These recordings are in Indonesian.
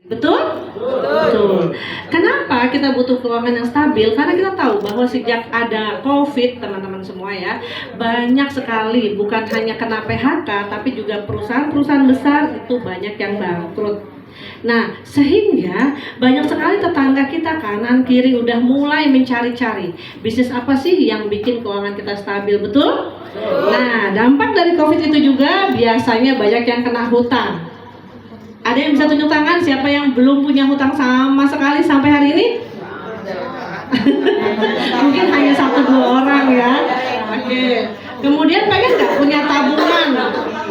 Betul? Betul. Kenapa kita butuh keuangan yang stabil? Karena kita tahu bahwa sejak ada COVID, teman-teman semua ya, banyak sekali bukan hanya kena PHK, tapi juga perusahaan-perusahaan besar itu banyak yang bangkrut. Nah, sehingga banyak sekali tetangga kita kanan kiri udah mulai mencari-cari bisnis apa sih yang bikin keuangan kita stabil, betul? Nah, dampak dari COVID itu juga biasanya banyak yang kena hutang. Ada yang bisa tunjuk tangan siapa yang belum punya hutang sama sekali sampai hari ini? Mungkin hanya 1-2 orang ya. Oke. Kemudian pengen nggak punya tabungan?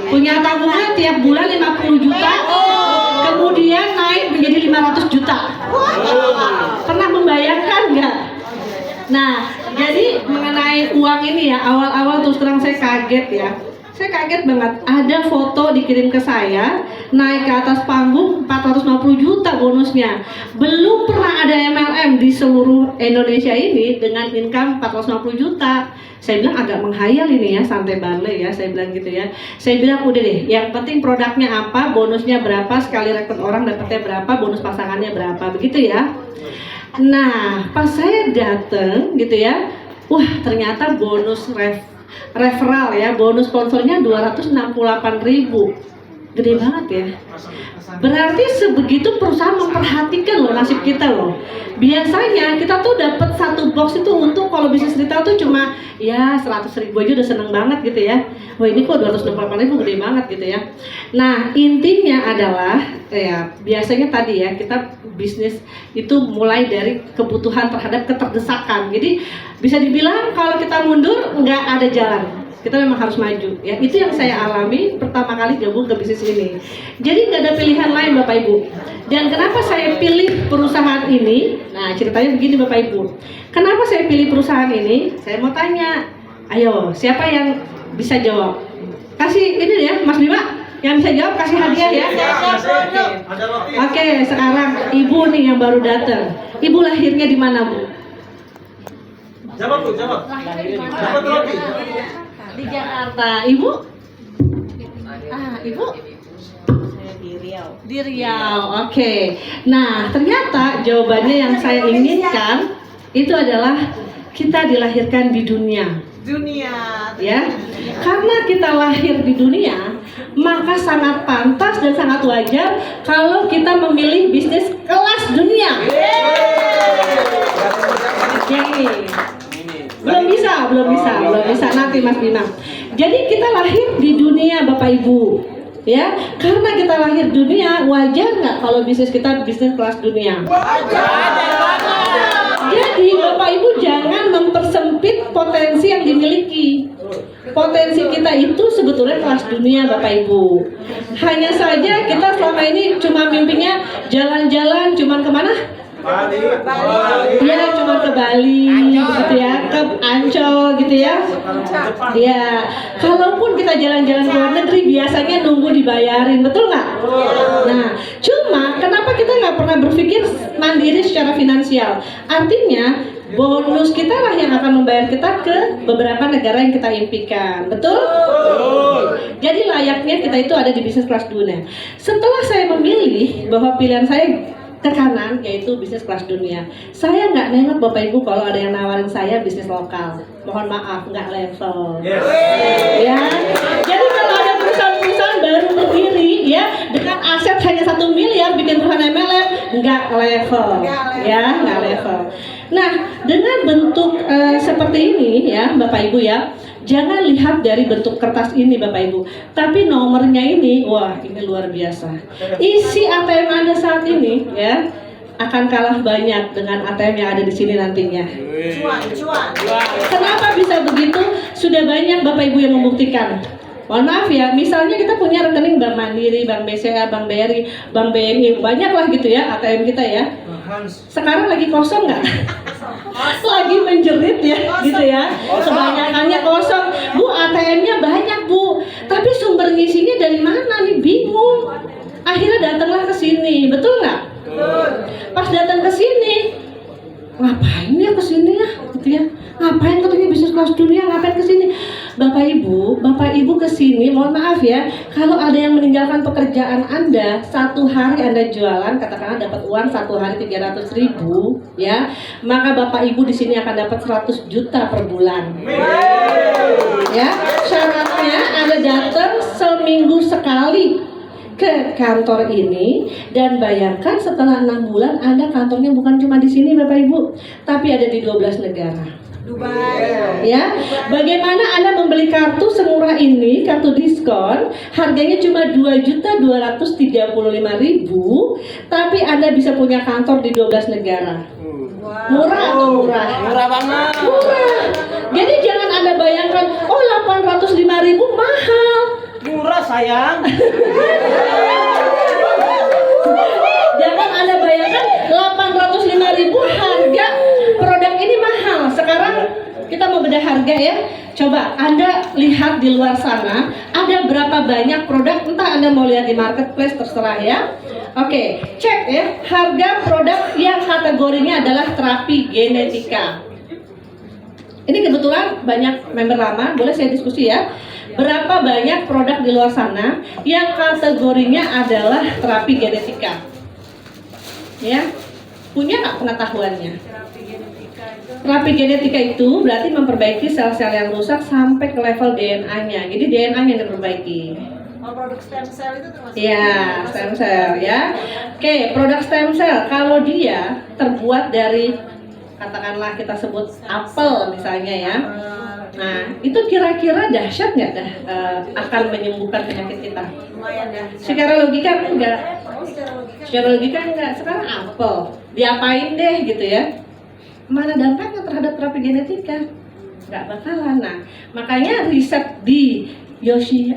Punya tabungan tiap bulan 50 juta, kemudian naik menjadi 500 juta. Pernah membayangkan nggak? Nah, jadi mengenai uang ini ya, awal-awal terus terang saya kaget ya. Saya kaget banget, ada foto dikirim ke saya, naik ke atas panggung 450 juta bonusnya. Belum pernah ada MLM di seluruh Indonesia ini dengan income 450 juta. Saya bilang agak menghayal ini ya, santai banget ya, saya bilang gitu ya. Saya bilang udah deh, yang penting produknya apa, bonusnya berapa, sekali rekrut orang dapatnya berapa, bonus pasangannya berapa, begitu ya. Nah, pas saya dateng gitu ya, wah ternyata bonus referral ya, bonus sponsornya 268.000. Gede banget ya. Berarti sebegitu perusahaan memperhatikan loh nasib kita loh. Biasanya kita tuh dapat satu box itu untung kalau bisnis retail tuh cuma ya 100.000 aja udah seneng banget gitu ya. Wah ini kok 268.000 gede banget gitu ya. Nah intinya adalah ya biasanya tadi ya kita bisnis itu mulai dari kebutuhan terhadap keterdesakan. Jadi bisa dibilang kalau kita mundur nggak ada jalan. Kita memang harus maju ya, itu yang saya alami pertama kali gabung ke bisnis ini. Jadi nggak ada pilihan lain Bapak Ibu. Dan kenapa saya pilih perusahaan ini? Nah ceritanya begini Bapak Ibu, kenapa saya pilih perusahaan ini? Saya mau tanya, ayo siapa yang bisa jawab? Kasih ini ya Mas Bima, yang bisa jawab kasih hadiah ya. Oke, sekarang Ibu nih yang baru datang. Ibu lahirnya di mana Bu? Jawab Bu, jawab. Dapat roti. Di Jakarta. Ibu? Ibu? Saya di Riau. Di Riau, oke. Nah, ternyata jawabannya yang saya inginkan itu adalah kita dilahirkan di dunia. Ya, karena kita lahir di dunia, maka sangat pantas dan sangat wajar kalau kita memilih bisnis kelas dunia. Oke. Belum bisa nanti Mas Bima. Jadi kita lahir di dunia Bapak Ibu, ya. Karena kita lahir dunia, wajar nggak kalau bisnis kita bisnis kelas dunia? Jadi Bapak Ibu jangan mempersempit potensi yang dimiliki. Potensi kita itu sebetulnya kelas dunia Bapak Ibu. Hanya saja kita selama ini cuma mimpinya jalan-jalan, cuman kemana? Bali. Ya cuma ke Bali gitu ya, ke Ancol gitu ya. Ya, kalaupun kita jalan-jalan ke luar negeri biasanya nunggu dibayarin, betul nggak? Nah, cuma kenapa kita nggak pernah berpikir mandiri secara finansial? Artinya bonus kita lah yang akan membayar kita ke beberapa negara yang kita impikan, betul? Jadi layaknya kita itu ada di bisnis kelas dunia. Setelah saya memilih bahwa pilihan saya ke kanan yaitu bisnis kelas dunia, saya nggak nengok Bapak Ibu kalau ada yang nawarin saya bisnis lokal. Mohon maaf, nggak level. Ya, jadi kalau ada perusahaan-perusahaan baru berdiri ya dengan aset hanya 1 miliar bikin perusahaan MLM, nggak level. Ya, nggak level. Nah, dengan bentuk seperti ini ya Bapak Ibu ya, jangan lihat dari bentuk kertas ini Bapak Ibu, tapi nomornya ini, wah ini luar biasa. Isi ATM Anda saat ini ya akan kalah banyak dengan ATM yang ada di sini nantinya. Cuan. Kenapa bisa begitu? Sudah banyak Bapak Ibu yang membuktikan. Mohon maaf ya, misalnya kita punya rekening Bank Mandiri, Bank BCA, Bank BRI, Bank BNI, banyak lah gitu ya ATM kita ya. Sekarang lagi kosong nggak? Lagi menjerit ya, gitu ya. Kebanyakannya kosong. Bu, ATM-nya banyak Bu, tapi sumber ngisinya dari mana nih? Bingung. Akhirnya datanglah ke sini, betul nggak? Pas datang ke sini, ngapain ya ke sini ya, gitu ya? Ngapain katanya bisnis kelas dunia? Ngapain ke sini? Bapak Ibu kesini, mohon maaf ya, kalau ada yang meninggalkan pekerjaan Anda, satu hari Anda jualan, katakanlah dapat uang satu hari 300.000, ya, maka Bapak Ibu di sini akan dapat 100 juta per bulan. Ya, syaratnya Anda datang seminggu sekali ke kantor ini, dan bayangkan setelah 6 bulan Anda kantornya bukan cuma di sini Bapak Ibu, tapi ada di 12 negara. Dubai. Ya, bagaimana Anda membeli kartu semurah ini, kartu diskon, harganya cuma 2.235.000, tapi Anda bisa punya kantor di 12 negara. Murah atau murah? Murah banget. Murah. Jadi jangan Anda bayangkan, oh 805.000 mahal. Murah sayang. Jangan Anda bayangkan 805.000 harga produk ini mahal. Sekarang kita mau bedah harga ya. Coba Anda lihat di luar sana, ada berapa banyak produk, entah Anda mau lihat di marketplace, terserah ya. Oke, cek ya harga produk yang kategorinya adalah terapi genetika. Ini kebetulan banyak member lama, boleh saya diskusi ya. Berapa banyak produk di luar sana yang kategorinya adalah terapi genetika? Ya, punya nggak pengetahuannya? Terapi genetika itu berarti memperbaiki sel-sel yang rusak sampai ke level DNA-nya. Jadi DNA-nya yang diperbaiki. Oh, produk stem cell itu termasuk? Ya, stem cell ya. Oke, produk stem cell kalau dia terbuat dari, katakanlah kita sebut apel misalnya ya. Nah, itu kira-kira dahsyat nggak akan menyembuhkan penyakit kita? Lumayan dah. Secara logika enggak. Oh, secara logika. Secara logika enggak. Sekarang apel, diapain deh gitu ya? Mana dampaknya terhadap terapi genetika? Nggak bakalan. Nah, makanya riset di Yoshide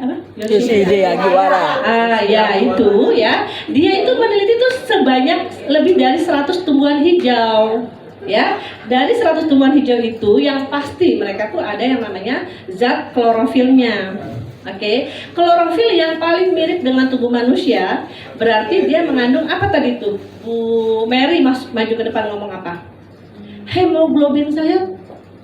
Agiwara. Ya itu ya. Dia itu meneliti tuh sebanyak lebih dari 100 tumbuhan hijau. Ya, dari 100 tumbuhan hijau itu yang pasti mereka tuh ada yang namanya zat klorofilnya. Oke, klorofil yang paling mirip dengan tubuh manusia, berarti dia mengandung apa tadi tuh? Bu Mary maju ke depan ngomong apa? Hemoglobin saya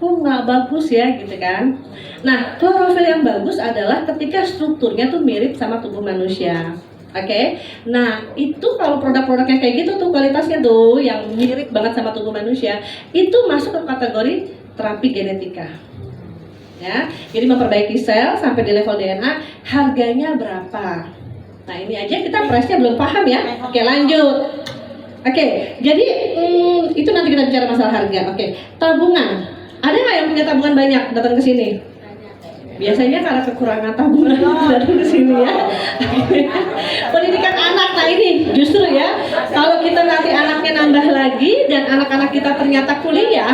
kok nggak bagus ya gitu kan. Nah, klorofil yang bagus adalah ketika strukturnya tuh mirip sama tubuh manusia. Oke, nah itu kalau produk-produknya kayak gitu tuh kualitasnya tuh yang mirip banget sama tubuh manusia, itu masuk ke kategori terapi genetika. Ya, jadi memperbaiki sel sampai di level DNA, harganya berapa? Nah ini aja kita price-nya belum paham ya. Oke, lanjut. Oke, jadi itu nanti kita bicara masalah harga. Oke, tabungan. Ada nggak yang punya tabungan banyak datang ke sini? Biasanya karena kekurangan tabungan datang ke sini ya. Pendidikan anak, nah ini justru ya, kalau kita nanti anaknya nambah lagi dan anak-anak kita ternyata kuliah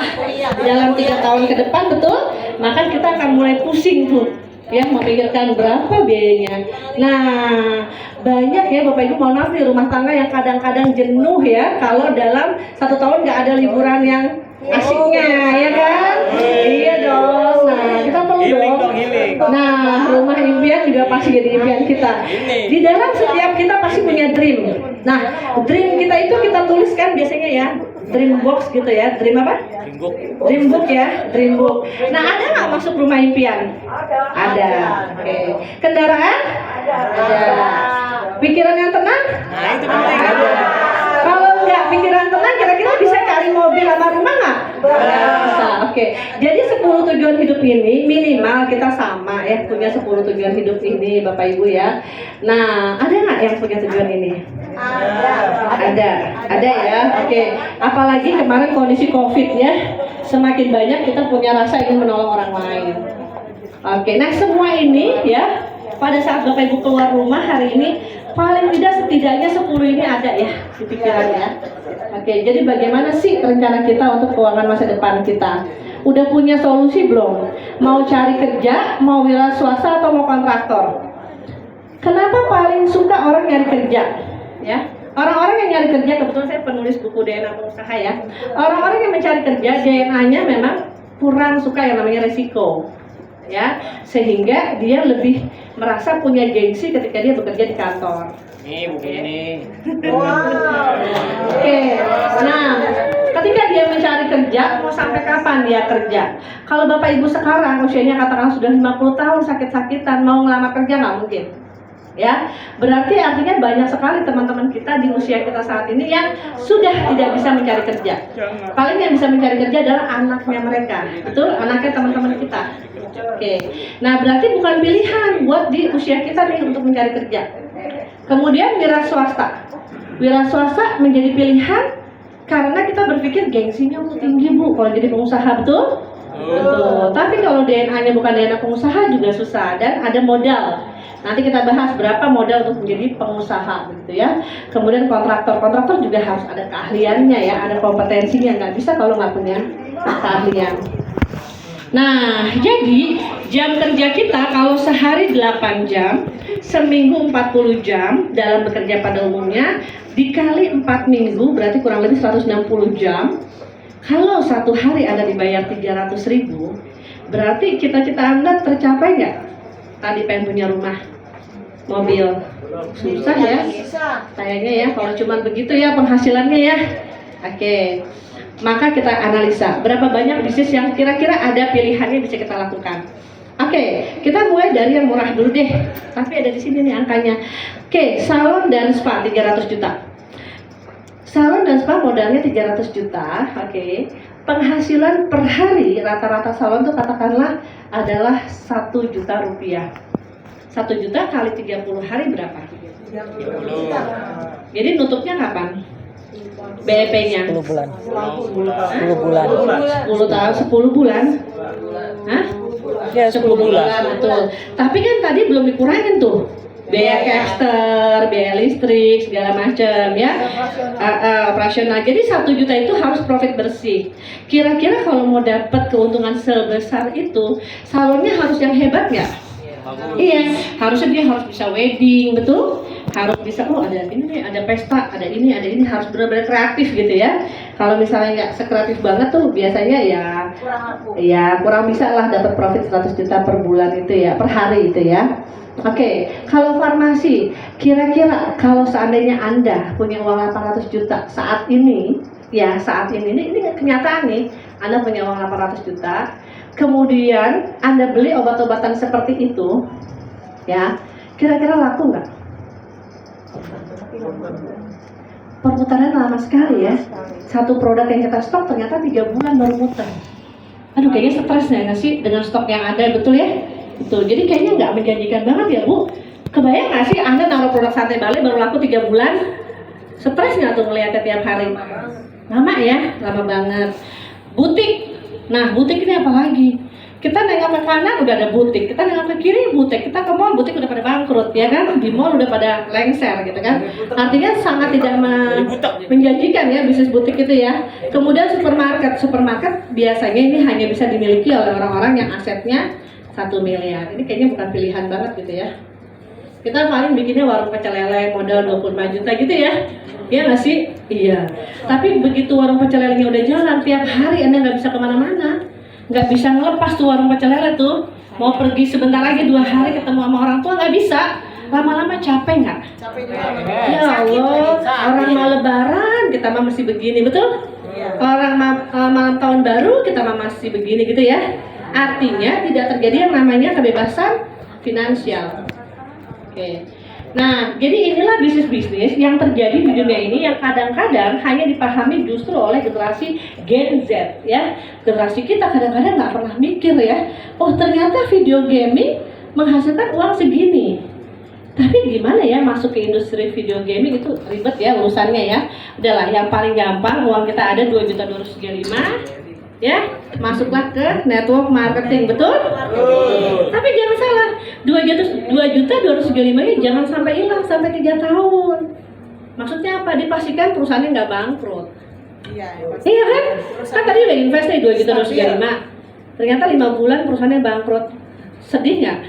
dalam 3 tahun ke depan, betul? Maka kita akan mulai pusing tuh ya, memikirkan berapa biayanya. Nah, banyak ya Bapak Ibu, mohon maaf nih, rumah tangga yang kadang-kadang jenuh ya kalau dalam 1 tahun nggak ada liburan yang asiknya, ya kan? Iya dong. Nah, kita perlu dong. Nah, rumah impian juga pasti jadi impian kita. Di dalam setiap kita pasti punya dream. Nah, dream kita itu kita tuliskan biasanya ya, dream box gitu ya. Dream apa? Dream book ya, dream book. Nah, ada nggak masuk rumah impian? Ada. Oke. Kendaraan? Ada. Pikiran yang tenang? Nah, itu penting. Ada. Kalau nggak pikiran tenang, kira-kira bisa cari mobil sama rumah nggak? Bisa. Oke. Jadi 10 tujuan hidup ini minimal kita sama ya, punya 10 tujuan hidup ini Bapak Ibu ya. Nah, ada nggak yang punya tujuan ini? Ada ya. Oke. Apalagi kemarin kondisi COVID ya, semakin banyak kita punya rasa ingin menolong orang lain. Oke. Nah, semua ini ya, pada saat Bapak Ibu keluar rumah hari ini, paling tidak setidaknya 10 ini ada ya di pikirannya. Oke. Jadi bagaimana sih rencana kita untuk keuangan masa depan kita? Udah punya solusi belum? Mau cari kerja, mau wira swasta atau mau kontraktor? Kenapa paling suka orang nyari kerja? Ya, orang-orang yang nyari kerja, kebetulan saya penulis buku DNA pengusaha ya. Orang-orang yang mencari kerja, DNA-nya memang kurang suka yang namanya resiko, ya, sehingga dia lebih merasa punya gengsi ketika dia bekerja di kantor. Nih buku ini. Wow. Oke, nah, ketika dia mencari kerja kerja, mau sampai kapan dia kerja? Kalau Bapak Ibu sekarang usianya katakan sudah 50 tahun sakit-sakitan, mau ngelamar kerja nggak mungkin. Ya, berarti artinya banyak sekali teman-teman kita di usia kita saat ini yang sudah tidak bisa mencari kerja. Paling yang bisa mencari kerja adalah anaknya mereka, betul? Anaknya teman-teman kita. Oke, nah berarti bukan pilihan buat di usia kita nih untuk mencari kerja. Kemudian wira swasta. Wira swasta menjadi pilihan karena kita berpikir gengsinya tinggi Bu kalau jadi pengusaha, betul? Betul. Tapi kalau DNA-nya bukan DNA pengusaha juga susah dan ada modal. Nanti kita bahas berapa modal untuk menjadi pengusaha, gitu ya. Kemudian kontraktor juga harus ada keahliannya ya, ada kompetensinya. Nggak bisa kalau nggak punya keahlian. Nah, jadi jam kerja kita kalau sehari 8 jam, seminggu 40 jam dalam bekerja pada umumnya, dikali 4 minggu berarti kurang lebih 160 jam. Kalau satu hari Anda dibayar 300.000, berarti cita-cita Anda tercapai nggak? Tadi pengen punya rumah, mobil, susah ya? Kayaknya ya, kalau cuma begitu ya penghasilannya ya. Oke, maka kita analisa berapa banyak bisnis yang kira-kira ada pilihannya bisa kita lakukan. Oke, kita mulai dari yang murah dulu deh. Tapi ada di sini nih angkanya. Oke, salon dan spa 300 juta. Salon dan spa modalnya 300 juta. Oke. Penghasilan per hari rata-rata salon tuh katakanlah adalah 1 juta rupiah. 1 juta kali 30 hari berapa? 30 juta. Jadi nutupnya kapan? BEP-nya 10 bulan. 10 bulan. 10 tahun, 10 bulan. Hah? Ya 10 bulan. Betul. Tapi kan tadi belum dikurangin tuh biaya caster, biaya listrik, segala macam ya. Operasional. Jadi 1 juta itu harus profit bersih. Kira-kira kalau mau dapat keuntungan sebesar itu, salonnya harus yang hebat nggak? Iya, harusnya dia harus bisa wedding, betul? Harus bisa, oh ada ini nih, ada pesta, ada ini, harus benar-benar kreatif gitu ya. Kalau misalnya nggak sekreatif banget tuh, biasanya ya kurang bisa lah dapat profit 100 juta per bulan itu ya, per hari itu ya. Oke, kalau farmasi, kira-kira kalau seandainya Anda punya uang 800 juta saat ini, ya saat ini kenyataan nih, Anda punya uang 800 juta, kemudian Anda beli obat-obatan seperti itu, ya, kira-kira laku nggak? Perputaran lama sekali ya. Satu produk yang kita stok ternyata 3 bulan baru muter. Aduh, kayaknya stres ya nggak sih dengan stok yang ada, betul ya? Betul. Jadi kayaknya nggak menjanjikan banget ya Bu. Kebayang nggak sih Anda naruh produk sate Bali baru laku 3 bulan? Stres nggak tuh melihatnya tiap hari? Lama ya, lama banget. Butik. Nah, butik ini apa lagi? Kita nengok ke kanan udah ada butik, kita nengok ke kiri butik, kita ke mall butik udah pada bangkrut ya kan, di mall udah pada lengser gitu kan. Artinya sangat tidak menjanjikan ya bisnis butik itu ya. Kemudian supermarket biasanya ini hanya bisa dimiliki oleh orang-orang yang asetnya 1 miliar. Ini kayaknya bukan pilihan banget gitu ya. Kita paling bikinnya warung pecel lele modal 25 juta gitu ya. Iya nggak sih? Iya. Tapi begitu warung pecel lelenya udah jalan, tiap hari Anda nggak bisa kemana-mana. Nggak bisa ngelepas tuh warung pecel lele tuh. Mau pergi sebentar lagi 2 hari ketemu sama orang tua nggak bisa. Lama-lama capek nggak? Capek juga. Ya Allah, orang mau lebaran kita mah masih begini, betul? Orang malam tahun baru kita mah masih begini gitu ya. Artinya tidak terjadi yang namanya kebebasan finansial. Oke. Nah, jadi inilah bisnis-bisnis yang terjadi di dunia ini yang kadang-kadang hanya dipahami justru oleh generasi Gen Z ya. Generasi kita kadang-kadang nggak pernah mikir ya, oh ternyata video gaming menghasilkan uang segini. Tapi gimana ya masuk ke industri video gaming itu ribet ya urusannya ya. Udahlah, yang paling gampang uang kita ada 2.235.000 ya, masuklah ke network marketing, betul? Tapi jangan salah, 2.235.000 nya jangan sampai hilang sampai 3 tahun. Maksudnya apa? Dipastikan perusahaannya nggak bangkrut. Iya kan? Kan tadi udah invest nih 2.235.000. Ternyata 5 bulan perusahaannya bangkrut. Sedih nggak?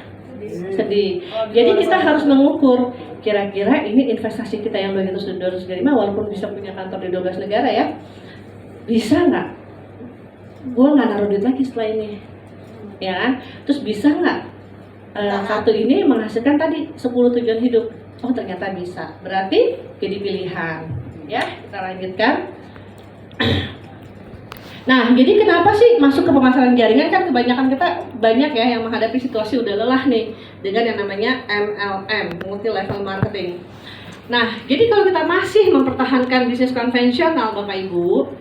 Sedih. Jadi kita harus mengukur kira-kira ini investasi kita yang 2.235 walaupun bisa punya kantor di 12 negara ya, bisa nggak? Gue nggak naruh duit lagi setelah ini, ya kan? Terus bisa nggak satu ini menghasilkan tadi 10 tujuan hidup? Oh ternyata bisa, berarti jadi pilihan. Ya, kita lanjutkan. Nah, jadi kenapa sih masuk ke pemasaran jaringan? Kan kebanyakan kita banyak ya yang menghadapi situasi udah lelah nih dengan yang namanya MLM, multi level marketing. Nah, jadi kalau kita masih mempertahankan bisnis konvensional Bapak Ibu,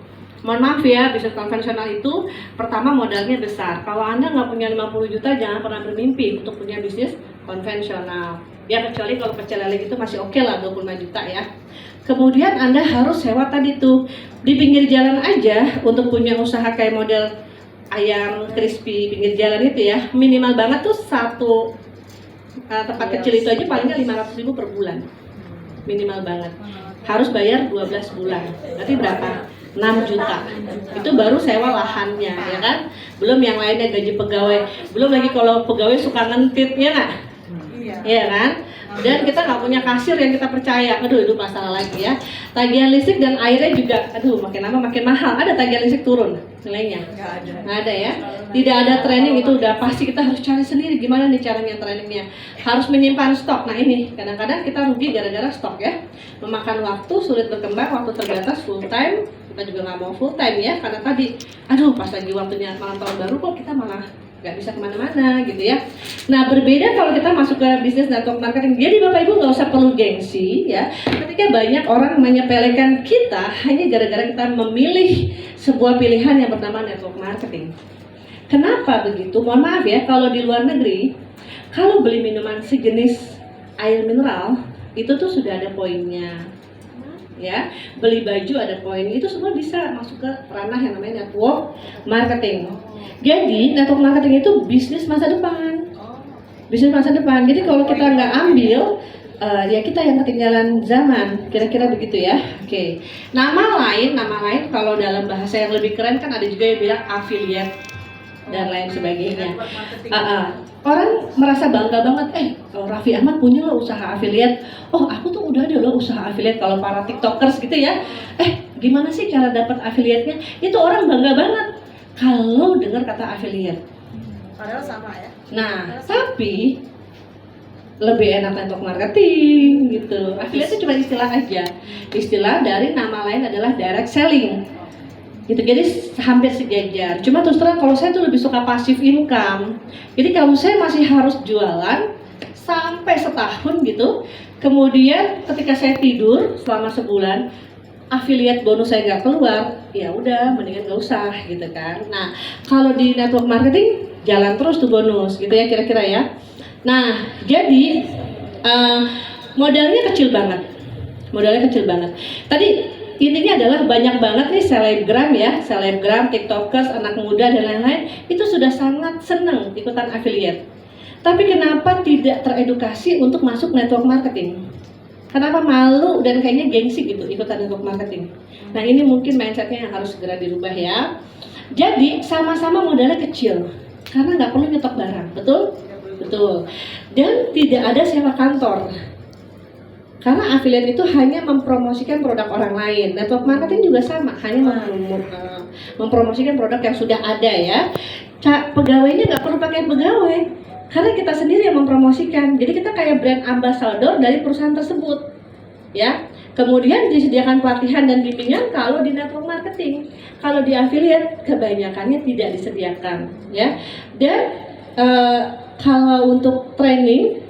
mohon maaf ya, bisnis konvensional itu pertama modalnya besar. Kalau Anda nggak punya 50 juta, jangan pernah bermimpi untuk punya bisnis konvensional. Ya kecuali kalau pecel lele itu masih oke lah 25 juta ya. Kemudian Anda harus sewa tadi tuh di pinggir jalan aja untuk punya usaha kayak model ayam crispy pinggir jalan itu ya, minimal banget tuh satu tempat kecil itu aja palingnya 500.000 per bulan, minimal banget. Harus bayar 12 bulan, berarti berapa? 6 juta. Itu baru sewa lahannya ya kan, belum yang lainnya gaji pegawai, belum lagi kalau pegawai suka ngentit ya nggak? Iya kan? Dan kita nggak punya kasir yang kita percaya, aduh itu masalah lagi ya. Tagihan listrik dan airnya juga, aduh makin lama makin mahal. Ada tagihan listrik turun nilainya? Nggak ada ya. Tidak ada training, itu udah pasti kita harus cari sendiri gimana nih caranya trainingnya. Harus menyimpan stok. Nah ini kadang-kadang kita rugi gara-gara stok ya. Memakan waktu, sulit berkembang, waktu terbatas, full time. Kita juga nggak mau full time ya, karena tadi, aduh pas lagi waktunya malam tahun baru kok kita malah nggak bisa kemana-mana gitu ya. Nah berbeda kalau kita masuk ke bisnis network marketing. Jadi Bapak Ibu nggak usah perlu gengsi ya ketika banyak orang menyepelekan kita hanya gara-gara kita memilih sebuah pilihan yang bernama network marketing. Kenapa begitu? Mohon maaf ya, kalau di luar negeri kalau beli minuman sejenis air mineral itu tuh sudah ada poinnya ya, beli baju ada poin, itu semua bisa masuk ke ranah yang namanya network marketing. Jadi network marketing itu bisnis masa depan, bisnis masa depan. Jadi kalau kita nggak ambil, ya kita yang ketinggalan zaman, kira-kira begitu ya. Oke. Nama lain kalau dalam bahasa yang lebih keren kan ada juga yang bilang affiliate dan lain sebagainya. Orang merasa bangga banget, Raffi Ahmad punya loh usaha affiliate. Oh, aku tuh udah ada loh usaha affiliate. Kalau para tiktokers gitu ya, gimana sih cara dapat affiliate-nya? Itu orang bangga banget kalau dengar kata affiliate. Padahal sama ya. Nah, tapi lebih enak network marketing gitu. Affiliate itu cuma istilah aja. Istilah dari nama lain adalah direct selling. Gitu, jadi hampir sejajar. Cuma terus terang kalau saya tuh lebih suka passive income. Jadi kalau saya masih harus jualan sampai setahun gitu. Kemudian ketika saya tidur selama sebulan, affiliate bonus saya nggak keluar, ya udah mendingan nggak usah gitu kan. Nah kalau di network marketing jalan terus tuh bonus gitu ya kira-kira ya. Nah jadi modalnya kecil banget. Tadi intinya adalah banyak banget nih selebgram, tiktokers, anak muda dan lain-lain itu sudah sangat senang ikutan affiliate. Tapi kenapa tidak teredukasi untuk masuk network marketing? Kenapa malu dan kayaknya gengsi gitu ikutan network marketing? Nah ini mungkin mindsetnya yang harus segera dirubah ya. Jadi sama-sama modalnya kecil karena nggak perlu nyetok barang, betul. Dan tidak ada sewa kantor. Karena affiliate itu hanya mempromosikan produk orang lain. Network marketing juga sama, hanya mempromosikan produk yang sudah ada ya. Pegawainya nggak perlu pakai pegawai, karena kita sendiri yang mempromosikan. Jadi kita kayak brand ambassador dari perusahaan tersebut, ya. Kemudian disediakan pelatihan dan bimbingan kalau di network marketing. Kalau di affiliate kebanyakannya tidak disediakan, ya. Dan kalau untuk training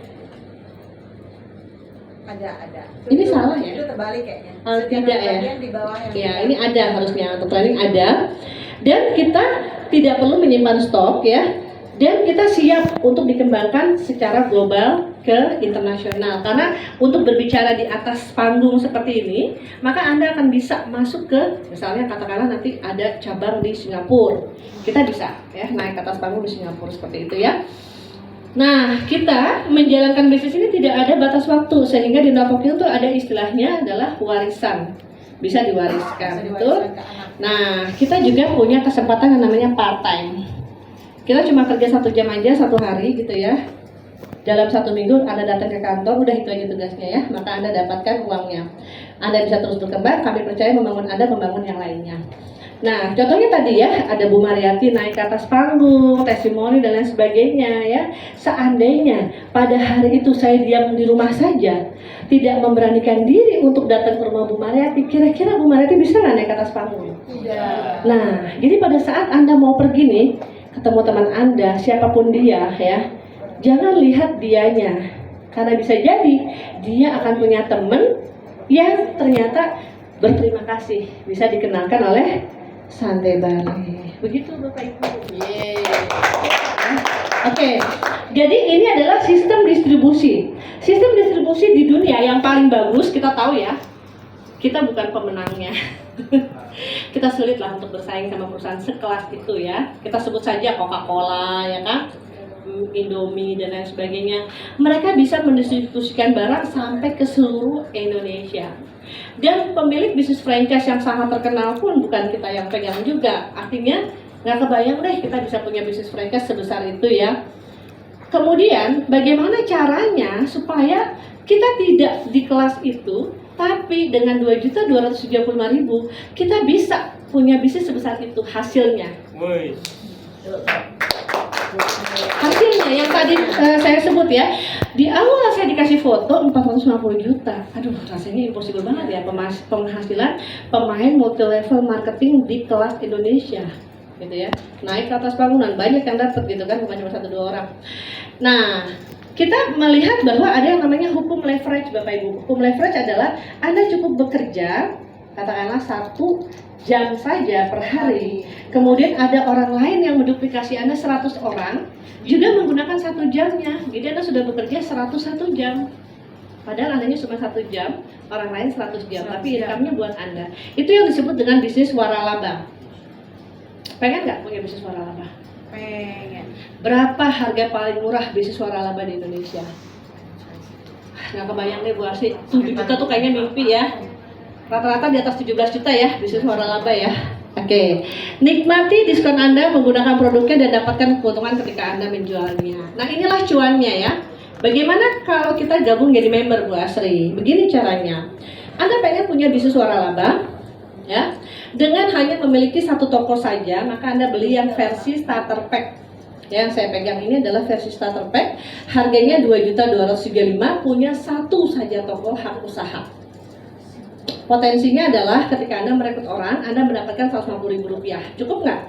ada. Ini salah ya? Itu terbalik kayaknya. Tidak ya? Di bawah Ya, ini ada harusnya untuk training ada. Dan kita tidak perlu menyimpan stok ya. Dan kita siap untuk dikembangkan secara global ke internasional. Karena untuk berbicara di atas panggung seperti ini, maka Anda akan bisa masuk ke, misalnya katakanlah nanti ada cabang di Singapura. Kita bisa ya naik ke atas panggung di Singapura seperti itu ya. Nah, kita menjalankan bisnis ini tidak ada batas waktu, sehingga di networking itu ada istilahnya adalah warisan, bisa diwariskan, betul? Nah, kita juga punya kesempatan yang namanya part time. Kita cuma kerja 1 jam aja 1 hari gitu ya. Dalam 1 minggu Anda datang ke kantor, udah itu aja tugasnya ya, maka Anda dapatkan uangnya. Anda bisa terus berkembang, kami percaya membangun Anda membangun yang lainnya. Nah, contohnya tadi ya, ada Bu Mariati naik ke atas panggung, testimoni dan lain sebagainya ya. Seandainya pada hari itu saya diam di rumah saja, tidak memberanikan diri untuk datang ke rumah Bu Mariati, kira-kira Bu Mariati bisa nggak naik ke atas panggung? Tidak. Nah, jadi pada saat Anda mau pergi nih, ketemu teman Anda, siapapun dia ya, jangan lihat dianya. Karena bisa jadi dia akan punya teman yang ternyata berterima kasih, bisa dikenalkan oleh Santai Bali. Begitu Bapak Ibu. Oke, jadi ini adalah sistem distribusi. Sistem distribusi di dunia yang paling bagus kita tahu ya. Kita bukan pemenangnya. Kita sulit lah untuk bersaing sama perusahaan sekelas itu ya. Kita sebut saja Coca-Cola ya kan, Indomie dan lain sebagainya. Mereka bisa mendistribusikan barang sampai ke seluruh Indonesia. Dan pemilik bisnis franchise yang sangat terkenal pun bukan kita yang pegang juga. Artinya nggak kebayang deh kita bisa punya bisnis franchise sebesar itu ya. Kemudian bagaimana caranya supaya kita tidak di kelas itu, tapi dengan 2.275.000 kita bisa punya bisnis sebesar itu hasilnya. Woi. Hasilnya yang tadi saya sebut ya, di awal saya dikasih foto 450 juta. Aduh, rasanya impossible banget ya penghasilan pemain multi level marketing di kelas Indonesia, gitu ya. Naik ke atas bangunan banyak yang dapat gitu kan, bukan cuma 1-2 orang. Nah, kita melihat bahwa ada yang namanya hukum leverage, Bapak Ibu. Hukum leverage adalah Anda cukup bekerja, katakanlah 1 jam saja per hari. Kemudian ada orang lain yang menduplikasi Anda 100 orang, juga menggunakan 1 jamnya. Jadi Anda sudah bekerja 101 jam. Padahal Andanya cuma 1 jam, orang lain 100 jam, tapi income-nya buat Anda. Itu yang disebut dengan bisnis waralaba. Pengen nggak punya bisnis waralaba? Pengen. Berapa harga paling murah bisnis waralaba di Indonesia? Nggak kebayang deh Bu Arsi, 7 juta tuh kayaknya mimpi ya. Rata-rata di atas 17 juta ya bisnis waralaba ya. Oke, nikmati diskon Anda menggunakan produknya dan dapatkan keuntungan ketika Anda menjualnya. Nah, inilah cuannya ya. Bagaimana kalau kita gabung jadi member Bu Asri? Begini caranya. Anda pengen punya bisnis waralaba ya. Dengan hanya memiliki 1 toko saja, maka Anda beli yang versi starter pack. Yang saya pegang ini adalah versi starter pack. Harganya 2.235.000, punya 1 saja toko hak usaha. Potensinya adalah ketika Anda merekrut orang, Anda mendapatkan Rp150.000. Cukup nggak?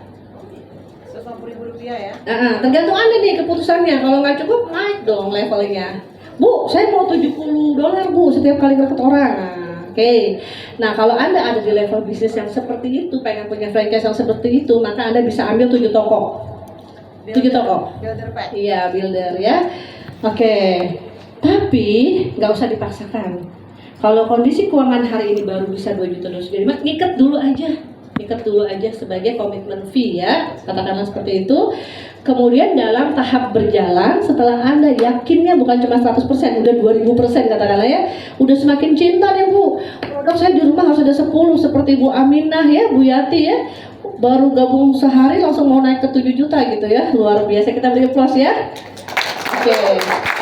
Rp150.000 ya? Tergantung Anda nih keputusannya. Kalau nggak cukup, naik dong levelnya. Bu, saya mau $70 Bu setiap kali merekrut orang. Oke. Nah, kalau Anda ada di level bisnis yang seperti itu, pengen punya franchise yang seperti itu, maka Anda bisa ambil 7 toko. 7 toko. Builder pack. Iya, builder ya. Oke. Tapi nggak usah dipaksakan. Kalau kondisi keuangan hari ini baru bisa 2.275.000, ngikat dulu aja sebagai komitmen fee ya, katakanlah seperti itu. Kemudian dalam tahap berjalan, setelah Anda yakinnya bukan cuma 100%, udah 2000% katakanlah ya, udah semakin cinta nih Bu, produk saya di rumah harus ada 10, seperti Bu Aminah ya, Bu Yati ya, baru gabung sehari langsung mau naik ke 7 juta gitu ya, luar biasa, kita beri applause ya. Oke,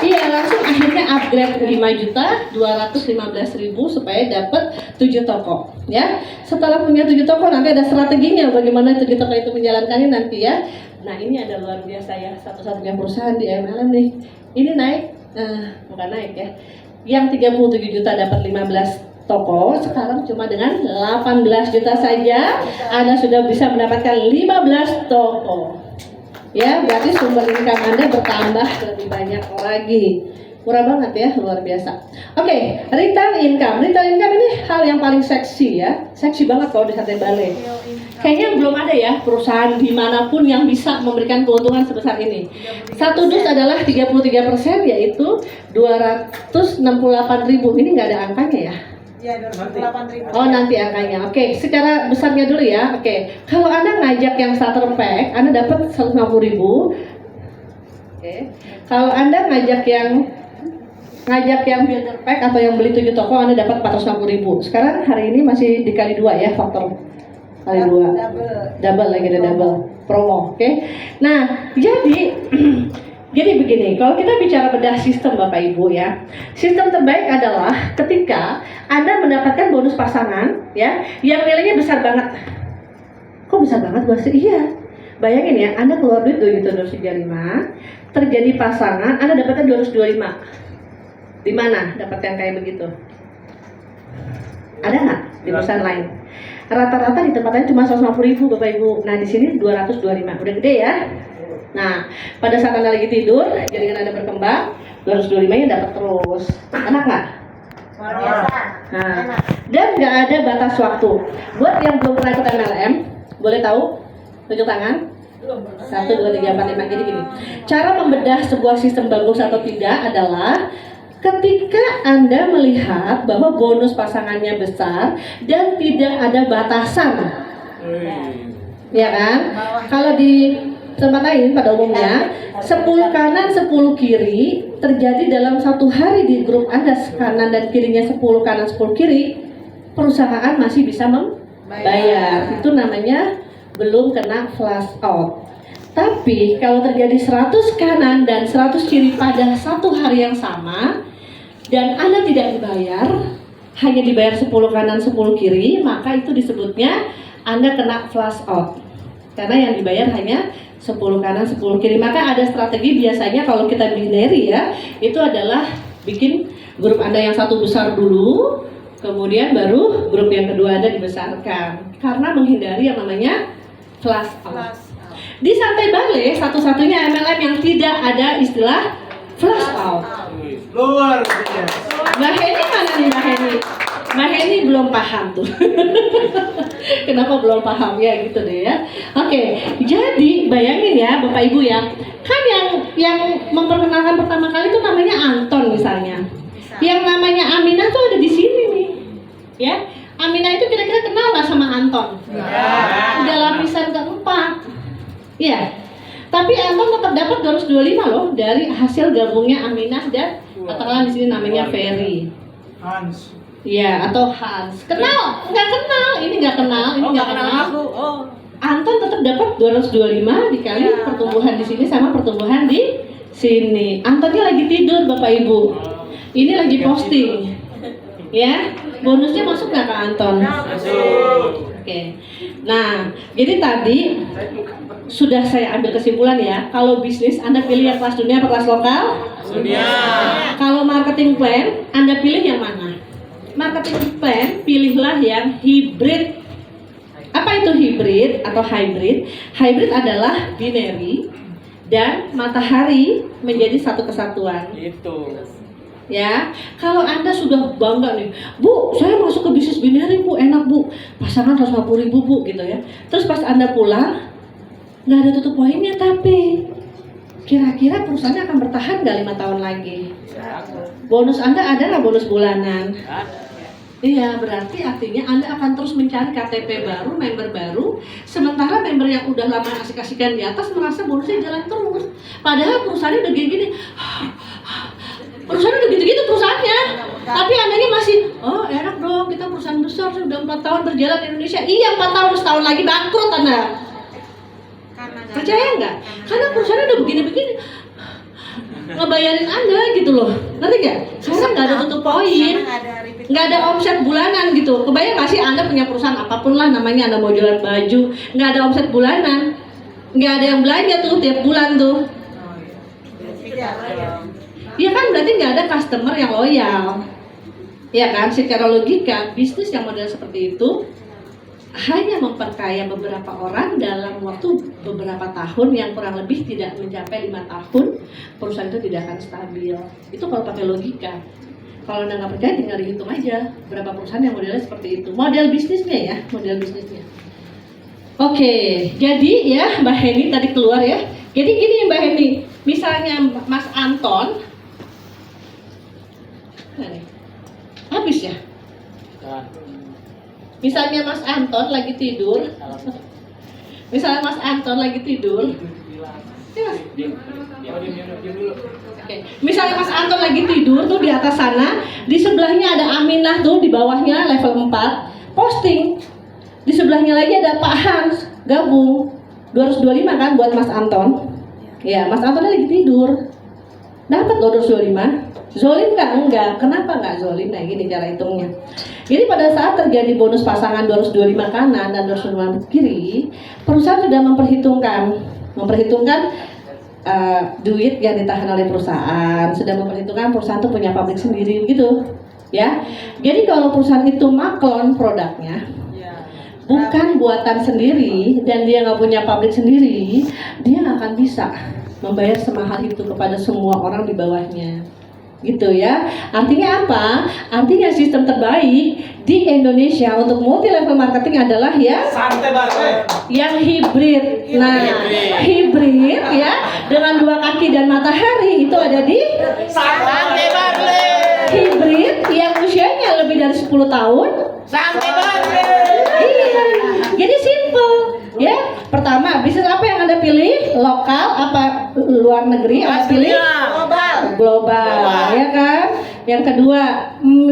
iya langsung akhirnya upgrade 5.215.000 supaya dapat 7 toko ya. Setelah punya 7 toko nanti ada strateginya bagaimana 7 toko itu menjalankannya nanti ya. Nah ini ada luar biasa ya, satu-satunya perusahaan di MLM nih. Ini naik, bukan naik ya. Yang 37 juta dapat 15 toko, sekarang cuma dengan 18 juta saja Anda sudah bisa mendapatkan 15 toko. Ya, berarti sumber income Anda bertambah lebih banyak lagi. Murah banget ya, luar biasa. Oke, retail income. Retail income ini hal yang paling seksi ya. Seksi banget kalau di Santai Bali. Kayaknya belum ada ya perusahaan dimanapun yang bisa memberikan keuntungan sebesar ini. 1 dus adalah 33%, yaitu 268.000. Ini nggak ada angkanya ya? Ya, 208.000. Oh nanti angkanya. Oke, secara besarnya dulu ya. Oke, kalau Anda ngajak yang starter pack, Anda dapat 150.000. Oke. Kalau Anda ngajak yang builder pack atau yang beli 7 toko, Anda dapat 450.000. Sekarang hari ini masih dikali 2 ya, faktor kali 2. Double lagi ada double promo. Oke. Nah, jadi begini, kalau kita bicara bedah sistem Bapak Ibu ya, sistem terbaik adalah ketika Anda mendapatkan bonus pasangan ya, yang nilainya besar banget. Kok bisa banget bos? Iya. Bayangin ya, Anda keluar duit 2.235, terjadi pasangan, Anda dapatnya 225. Di mana dapat yang kayak begitu? Ada nggak di perusahaan lain? Rata-rata di tempat lain cuma 150.000 Bapak Ibu. Nah di sini 225, udah gede ya. Nah pada saat Anda lagi tidur, jaringan Anda berkembang, 225 nya dapat terus. Enak nggak? Luar biasa. Nah, dan nggak ada batas waktu. Buat yang belum pernah ikut MLM, boleh tahu? Tunjuk tangan. 1, 2, 3, 4, 5. Jadi gini, cara membedah sebuah sistem bagus atau tidak adalah ketika Anda melihat bahwa bonus pasangannya besar dan tidak ada batasan. Ya kan? Kalau di tempat lain pada umumnya 10 kanan 10 kiri terjadi dalam satu hari di grup Anda, kanan dan kirinya 10 kanan 10 kiri, perusahaan masih bisa membayar. Itu namanya belum kena flash out. Tapi kalau terjadi 100 kanan dan 100 kiri pada satu hari yang sama dan Anda tidak dibayar, hanya dibayar 10 kanan 10 kiri, maka itu disebutnya Anda kena flash out. Karena yang dibayar hanya 10 kanan 10 kiri. Maka ada strategi biasanya kalau kita binary ya, itu adalah bikin grup Anda yang satu besar dulu, kemudian baru grup yang kedua Anda dibesarkan. Karena menghindari yang namanya flash out. Di Santai Bale satu-satunya MLM yang tidak ada istilah flash out. Luar biasa. Mbak Heni mana nih Mbak Heni? Mbak Heni belum paham tuh. Kenapa belum paham ya gitu deh ya. Oke, jadi bayangin ya Bapak Ibu ya, kan yang memperkenalkan pertama kali itu namanya Anton misalnya. Yang namanya Aminah tuh ada di sini nih. Ya, Aminah itu kira-kira kenal nggak sama Anton? Udah lapisan keempat. Iya. Tapi Anton tetap dapat 225 loh dari hasil gabungnya Aminah dan katakanlah di sini namanya Ferry. Hans. Iya, atau Hans. Kenal? Nggak kenal. Ini nggak kenal. Ini nggak kenal. Anton tetap dapat 225 dikali pertumbuhan di sini sama pertumbuhan di sini. Antonnya lagi tidur Bapak Ibu. Ini lagi posting. Ya, bonusnya masuk nggak ke Anton? Oke. Nah, jadi tadi sudah saya ambil kesimpulan ya. Kalau bisnis Anda pilih yang kelas dunia atau kelas lokal? Dunia. Kalau marketing plan Anda pilih yang mana? Marketing plan pilihlah yang hybrid. Apa itu hybrid atau hybrid? Hybrid adalah binary dan matahari menjadi satu kesatuan. Itu. Ya, kalau Anda sudah bangga nih, Bu, saya masuk ke bisnis binary Bu, enak Bu, pasangan 150.000 Bu gitu ya. Terus pas Anda pulang, nggak ada tutup poinnya, tapi kira-kira perusahaannya akan bertahan nggak 5 tahun lagi? Bonus Anda ada nggak bonus bulanan? Iya, berarti artinya Anda akan terus mencari KTP baru, member baru, sementara member yang udah lama asik-asikan di atas merasa bonusnya jalan terus. Padahal perusahaannya udah gini-gini. Perusahaan udah gitu-gitu perusahaannya, tapi Andanya masih, oh enak dong, kita perusahaan besar sudah 4 tahun berjalan di Indonesia. Iya 4 tahun, setahun lagi bangkrut Anda. Percaya nggak? Karena perusahaan udah begini-begini, ngebayarin Anda gitu loh, ngerti nggak? Sekarang nggak ada tutup poin, nggak ada omset bulanan gitu. Kebayang nggak sih Anda punya perusahaan apapun lah namanya, Anda mau jualan baju, nggak ada omset bulanan, nggak ada yang belanja tuh tiap bulan tuh. Ya kan berarti nggak ada customer yang loyal. Ya kan, secara logika bisnis yang model seperti itu hanya memperkaya beberapa orang dalam waktu beberapa tahun yang kurang lebih tidak mencapai 5 tahun, perusahaan itu tidak akan stabil. Itu kalau pakai logika. Kalau Anda nggak percaya tinggal dihitung aja berapa perusahaan yang modelnya seperti itu. Model bisnisnya ya, model bisnisnya. Oke, jadi ya Mbak Heni tadi keluar ya. Jadi gini Mbak Heni, misalnya Mas Anton habis ya. Misalnya Mas Anton lagi tidur. Misalnya Mas Anton lagi tidur. Oke. Misalnya Mas Anton lagi tidur tuh di atas sana, di sebelahnya ada Aminah tuh di bawahnya level 4 posting. Di sebelahnya lagi ada Pak Hans gabung 225 kan buat Mas Anton. Ya, Mas Antonnya lagi tidur. Dapat loh 225. Zolim nggak? Enggak. Kenapa nggak zolim? Nah gini cara hitungnya. Jadi pada saat terjadi bonus pasangan 225 kanan dan 225 kiri, perusahaan sudah memperhitungkan duit yang ditahan oleh perusahaan, sudah memperhitungkan perusahaan itu punya pabrik sendiri gitu, ya. Jadi kalau perusahaan itu maklon produknya, bukan buatan sendiri dan dia nggak punya pabrik sendiri, dia nggak akan bisa membayar semahal itu kepada semua orang di bawahnya. Gitu ya. Artinya apa? Artinya sistem terbaik di Indonesia untuk multi level marketing adalah ya Santai banget. yang hibrid. Nah, hibrid ya dengan 2 kaki dan matahari itu ada di Santai banget. hibrid yang usianya lebih dari 10 tahun. Santai banget. Iya. Jadi simple ya. Pertama, bisnis apa yang Anda pilih? Lokal apa luar negeri? Anda pilih global, ya kan? Yang kedua,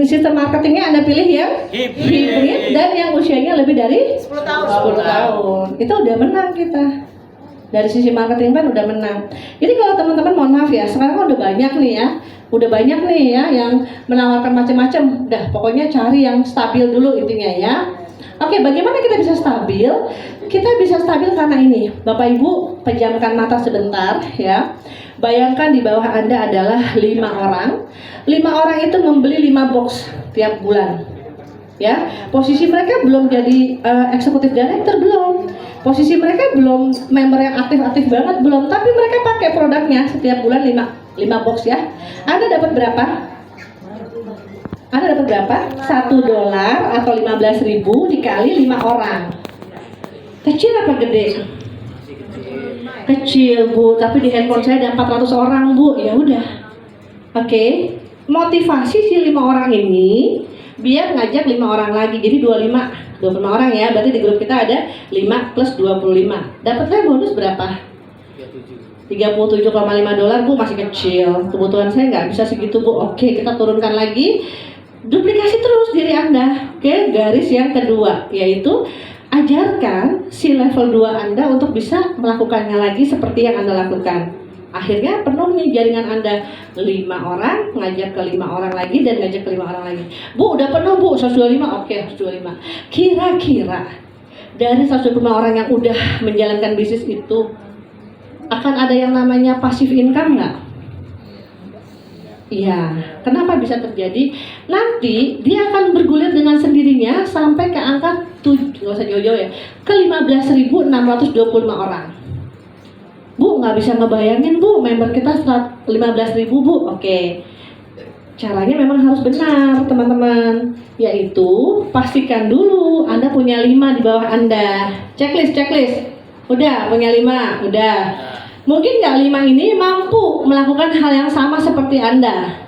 sistem marketingnya Anda pilih yang hibrid dan yang usianya lebih dari 10 tahun. Itu udah menang kita. Dari sisi marketing kan udah menang. Jadi kalau teman-teman mohon maaf ya, sekarang kan udah banyak nih ya. Udah banyak nih ya yang menawarkan macam-macam. Udah pokoknya cari yang stabil dulu intinya ya. Oke, bagaimana kita bisa stabil? Kita bisa stabil karena ini. Bapak Ibu, pejamkan mata sebentar ya. Bayangkan di bawah Anda adalah 5 orang. 5 orang itu membeli 5 box tiap bulan. Ya, posisi mereka belum jadi eksekutif director belum. Posisi mereka belum member yang aktif-aktif banget belum, tapi mereka pakai produknya setiap bulan 5 box ya. Anda dapat berapa? Anda dapat berapa? $1 atau 15.000 dikali 5 orang. Kecil apa gede? Kecil Bu, tapi di handphone saya ada 400 orang Bu. Ya udah. Oke. Motivasi si 5 orang ini biar ngajak 5 orang lagi. Jadi 25 orang ya. Berarti di grup kita ada 5 plus 25. Dapatnya bonus berapa? $37,5 Bu, masih kecil. Kebutuhan saya nggak bisa segitu Bu. Oke, kita turunkan lagi. Duplikasi terus diri Anda. Oke, garis yang kedua yaitu ajarkan si level 2 Anda untuk bisa melakukannya lagi seperti yang Anda lakukan. Akhirnya penuh nih jaringan Anda. 5 orang ngajak ke 5 orang lagi dan ngajak ke 5 orang lagi. Bu, udah penuh Bu, 125. Oke, 125. Kira-kira dari 125 orang yang udah menjalankan bisnis itu akan ada yang namanya passive income nggak? Iya, kenapa bisa terjadi? Nanti dia akan bergulir dengan sendirinya sampai ke angka nggak usah jauh-jauh ya, ke 15.625 orang. Bu, nggak bisa ngebayangin Bu, member kita 15.000 Bu. Oke, caranya memang harus benar teman-teman, yaitu pastikan dulu Anda punya 5 di bawah Anda. Checklist. Udah punya 5, udah. Mungkin nggak 5 ini mampu melakukan hal yang sama seperti Anda?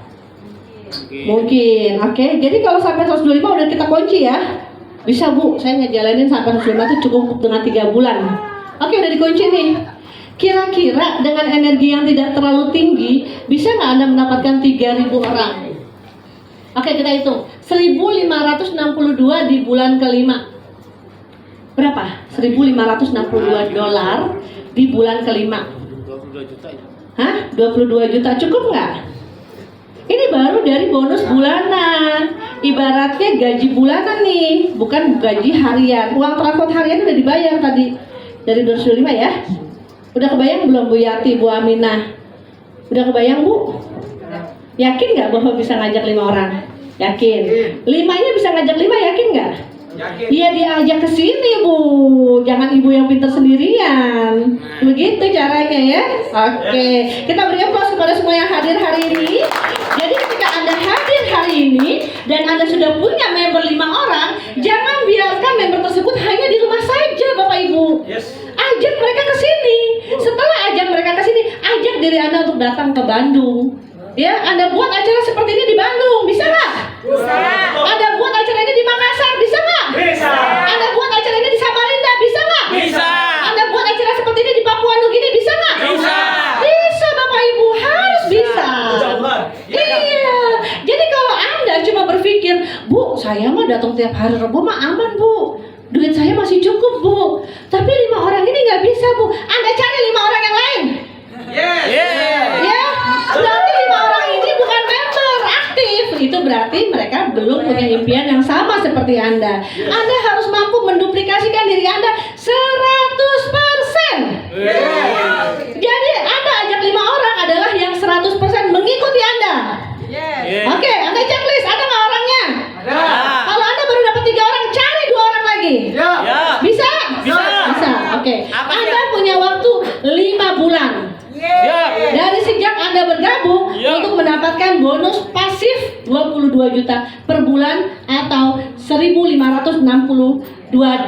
Mungkin, oke. Jadi kalau sampai 125 udah kita kunci ya. Bisa Bu, saya ngejalanin sampai 125 itu cukup dengan 3 bulan. Oke, udah dikunci nih. Kira-kira dengan energi yang tidak terlalu tinggi, bisa nggak Anda mendapatkan 3.000 orang? Oke, kita hitung. 1.562 di bulan kelima. Berapa? $1.562 di bulan kelima. 22 juta ya. Hah? 22 juta cukup nggak? Ini baru dari bonus bulanan. Ibaratnya gaji bulanan nih, bukan gaji harian. Uang transport harian udah dibayar tadi dari 225 ya. Udah kebayang belum Bu Yati, Bu Aminah? Udah kebayang Bu? Yakin nggak bahwa bisa ngajak 5 orang? Yakin. 5-nya bisa ngajak 5, yakin nggak? Yakin. Iya, diajak ke sini Bu, jangan ibu yang pintar sendirian. Begitu caranya ya. Oke, kita beri aplaus kepada semua yang hadir hari ini. Jadi ketika Anda hadir hari ini dan Anda sudah punya member 5 orang, jangan biarkan member tersebut hanya di rumah saja Bapak Ibu. Yes. Ajak mereka ke sini. Setelah ajak mereka ke sini, ajak diri Anda untuk datang ke Bandung. Ya, Anda buat acara seperti ini di Bandung, bisa nggak? Bisa. Anda buat acara ini di Makassar, bisa nggak? Bisa. Anda buat acara ini di Samarinda, bisa nggak? Bisa. Anda buat acara seperti ini di Papua Nugini, bisa nggak? Bisa. Bisa Bapak Ibu, harus bisa. Iya. Jadi kalau Anda cuma berpikir, Bu, saya mah datang tiap hari Rebo mah aman Bu, duit saya masih cukup Bu, tapi 5 orang ini nggak bisa Bu. Anda cari 5 orang yang lain. Yes. Ya, berarti bonus pasif 22 juta per bulan atau 1.562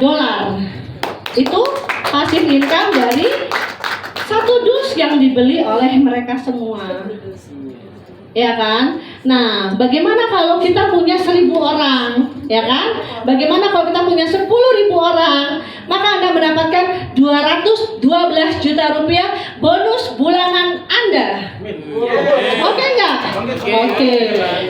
dolar. Itu pasif income dari satu dus yang dibeli oleh mereka semua. Ya kan? Nah, bagaimana kalau kita punya 1.000 orang? Ya kan? Bagaimana kalau kita punya 10.000 orang? Maka Anda mendapatkan 212 juta rupiah bonus bulanan Anda. Oke nggak? Oke.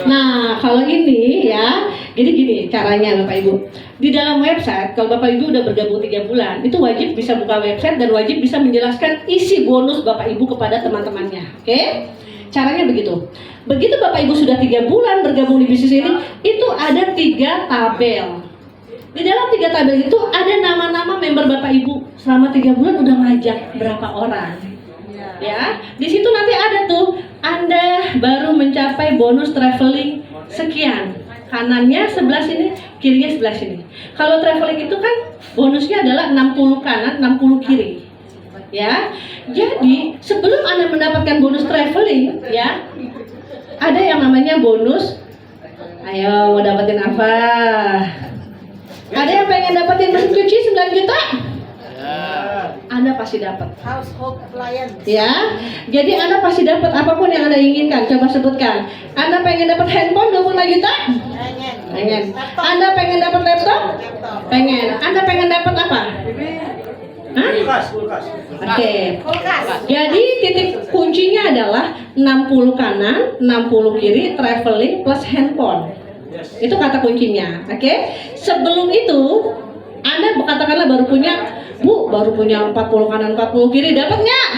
Nah, kalau ini ya, jadi gini caranya Bapak Ibu. Di dalam website, kalau Bapak Ibu udah bergabung 3 bulan, itu wajib bisa buka website dan wajib bisa menjelaskan isi bonus Bapak Ibu kepada teman-temannya. Oke? Caranya begitu. Begitu Bapak Ibu sudah 3 bulan bergabung di bisnis ini, itu ada 3 tabel. Di dalam 3 tabel itu ada nama-nama member Bapak Ibu selama 3 bulan udah ngajak berapa orang. Ya, di situ nanti ada tuh Anda baru mencapai bonus traveling sekian. Kanannya sebelah sini, kirinya sebelah sini. Kalau traveling itu kan bonusnya adalah 60 kanan, 60 kiri. Ya. Jadi, sebelum Anda mendapatkan bonus traveling, ya, ada yang namanya bonus. Ayo, mau dapetin apa? Ada yang pengen dapetin mesin cuci 9 juta? Anda pasti dapat. Household appliance. Ya, jadi Anda pasti dapat apapun yang Anda inginkan. Coba sebutkan. Anda pengen dapat handphone 25 juta? Pengen. Anda pengen dapat laptop? Pengen. Anda pengen dapat apa? Hah? Kulkas. Oke. Kulkas. Jadi titik kuncinya adalah 60 kanan, 60 kiri, traveling plus handphone. Itu kata kuncinya. Oke. Sebelum itu Anda katakanlah baru punya 40 kanan 40 kiri, dapat nggak?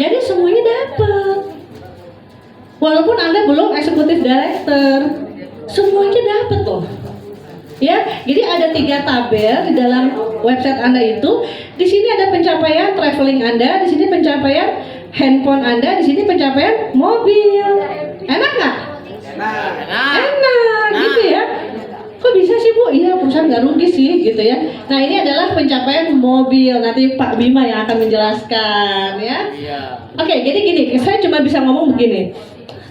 Jadi semuanya dapat. Walaupun Anda belum eksekutif director, semuanya dapat loh. Ya, jadi ada 3 tabel di dalam website Anda itu. Di sini ada pencapaian traveling Anda, di sini pencapaian handphone Anda, di sini pencapaian mobil. Enak nggak? Enak, gitu ya. Kok bisa sih Bu? Iya, perusahaan nggak rugi sih, gitu ya. Nah, ini adalah pencapaian mobil. Nanti Pak Bima yang akan menjelaskan, ya. Oke, jadi gini, saya cuma bisa ngomong begini.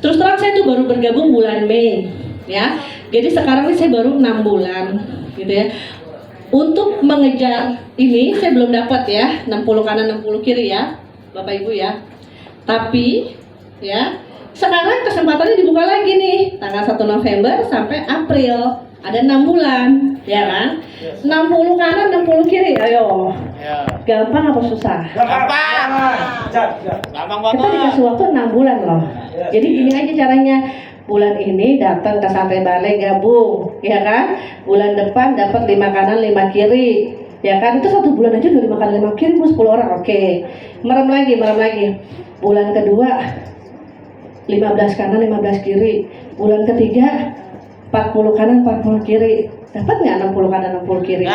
Terus terang saya tuh baru bergabung bulan Mei, ya. Jadi sekarang ini saya baru 6 bulan, gitu ya. Untuk mengejar ini saya belum dapat ya, 60 kanan 60 kiri ya, Bapak Ibu ya. Tapi, ya, sekarang kesempatannya dibuka lagi nih, tanggal 1 November sampai April. Ada 6 bulan, ya kan? 60 kanan, 60 kiri, ayo. Gampang apa susah? Gampang Kita dikasih waktu 6 bulan loh. Jadi gini aja caranya. Bulan ini datang ke Santai Balai gabung, ya kan? Bulan depan dapat 5 kanan 5 kiri, ya kan? Itu 1 bulan aja udah 5 kanan 5 kiri, 10 orang, oke. Merem lagi. Bulan kedua 15 kanan 15 kiri. Bulan ketiga 40 kanan 40 kiri. Dapat nggak 60 kanan 60 kiri?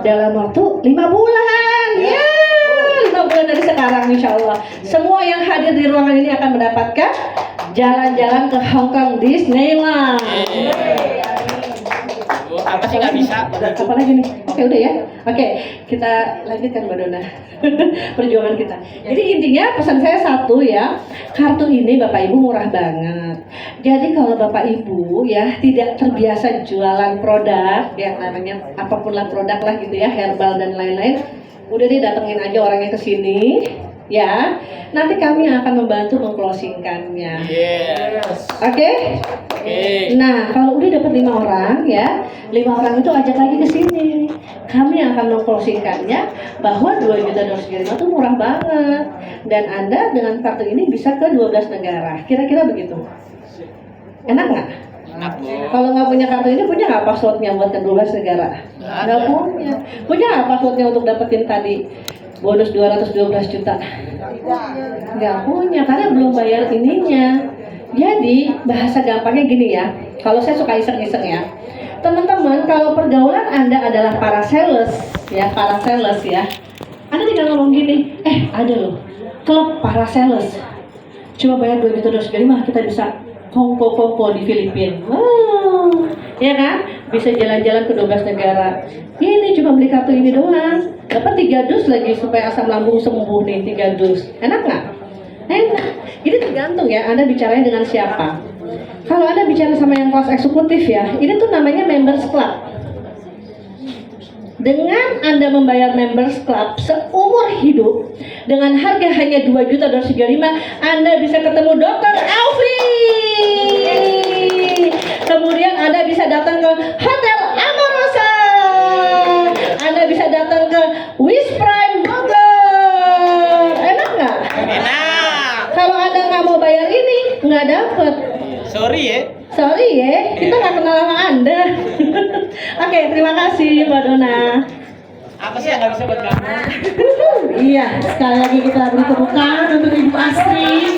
Dalam waktu 5 bulan. Ya, 5 bulan dari sekarang insya Allah. Semua yang hadir di ruangan ini akan mendapatkan jalan-jalan ke Hong Kong Disneyland. Apa sih nggak bisa? Apa lagi nih? Oke, udah ya. Oke, kita lanjutkan Mbak Dona. Perjuangan kita. Jadi intinya pesan saya satu ya, kartu ini Bapak Ibu murah banget. Jadi kalau Bapak Ibu ya tidak terbiasa jualan produk yang namanya apapun lah produk lah gitu ya, herbal dan lain-lain, udah deh datengin aja orangnya ke sini. Ya, nanti kami akan membantu mengclosingkannya. Oke? Nah, kalau udah dapat 5 orang ya, 5 orang itu ajak lagi ke sini. Kami akan mengclosingkannya bahwa 2 juta dolar itu murah banget. Dan Anda dengan kartu ini bisa ke 12 negara. Kira-kira begitu. Enak nggak? Enak, Bu. Kalau nggak punya kartu ini, punya nggak passwordnya buat ke 12 negara? Nggak punya. Punya nggak passwordnya untuk dapetin tadi bonus 212 juta? Nggak punya, karena belum bayar ininya. Jadi bahasa gampangnya gini ya, kalau saya suka iseng-iseng ya, teman-teman, kalau pergaulan Anda adalah para sales ya, Anda tinggal ngomong gini, ada loh klub para sales, cuma bayar 2 juta dolar sekali mah kita bisa kongko-kongko di Filipina. Wow, ya kan? Bisa jalan-jalan ke 12 negara. Ini cuma beli kartu ini doang, dapat 3 dus lagi supaya asam lambung sembuh nih, 3 dus. Enak nggak? Enak. Ini tergantung ya, Anda bicaranya dengan siapa. Kalau Anda bicara sama yang kelas eksekutif ya, ini tuh namanya members club. Dengan Anda membayar members club seumur hidup dengan harga hanya 2.235.000, Anda bisa ketemu Dr. Alfi. Kemudian Anda bisa datang ke Hotel Amorosa. Anda bisa datang ke Wish Prime Bogor. Enak nggak? Enak. Kalau Anda nggak mau bayar ini, nggak dapet. Sorry ya. Sorry ya, kita nggak kenal sama Anda. Oke, terima kasih Mbak Dona. Apa sih yang nggak bisa buat kamu? Iya, sekali lagi kita beri tepuk tangan untuk Ibu Astri.